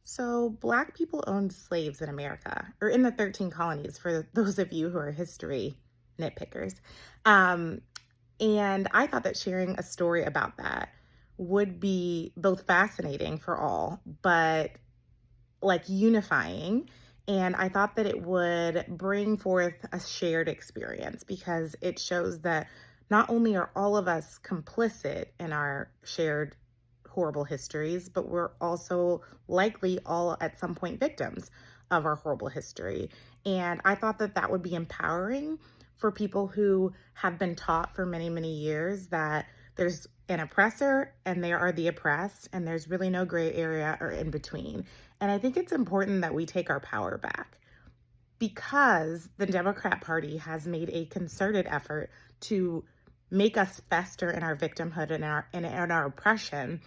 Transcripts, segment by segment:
So, Black people owned slaves in America, or in the 13 colonies, for those of you who are history nitpickers. Um, and I thought that sharing a story about that would be both fascinating for all, but like unifying. And I thought that it would bring forth a shared experience because it shows that not only are all of us complicit in our shared horrible histories, but we're also likely all at some point victims of our horrible history. And I thought that that would be empowering for people who have been taught for many, many years that there's an oppressor and there are the oppressed, and there's really no gray area or in between. And I think it's important that we take our power back because the Democrat Party has made a concerted effort to make us fester in our victimhood and in our oppression.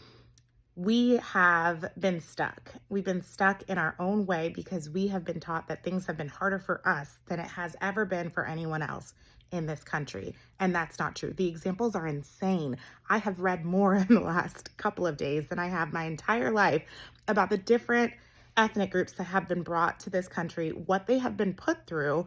We have been stuck. We've been stuck in our own way because we have been taught that things have been harder for us than it has ever been for anyone else in this country. And that's not true. The examples are insane. I have read more in the last couple of days than I have my entire life about the different ethnic groups that have been brought to this country, what they have been put through,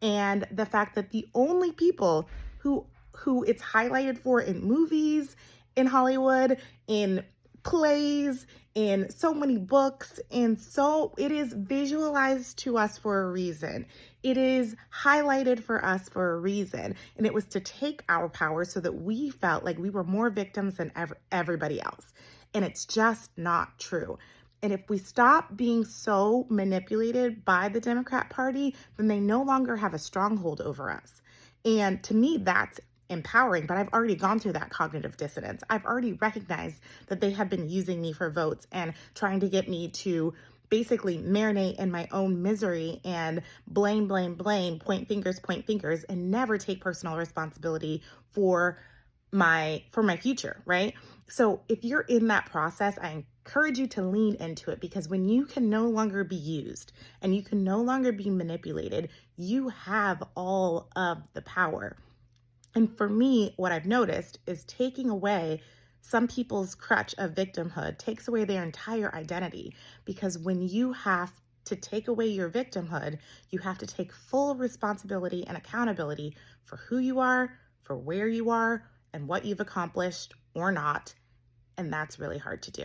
and the fact that the only people who it's highlighted for in movies, in Hollywood, in plays, in so many books, and so it is visualized to us for a reason. It is highlighted for us for a reason. And it was to take our power so that we felt like we were more victims than everybody else. And it's just not true. And if we stop being so manipulated by the Democrat Party, then they no longer have a stronghold over us. And to me, that's empowering, but I've already gone through that cognitive dissonance. I've already recognized that they have been using me for votes and trying to get me to basically marinate in my own misery and blame, blame, blame, point fingers, and never take personal responsibility for my future, right? So if you're in that process, I encourage you to lean into it because when you can no longer be used and you can no longer be manipulated, you have all of the power. And for me, what I've noticed is taking away some people's crutch of victimhood takes away their entire identity. Because when you have to take away your victimhood, you have to take full responsibility and accountability for who you are, for where you are, and what you've accomplished or not. And that's really hard to do.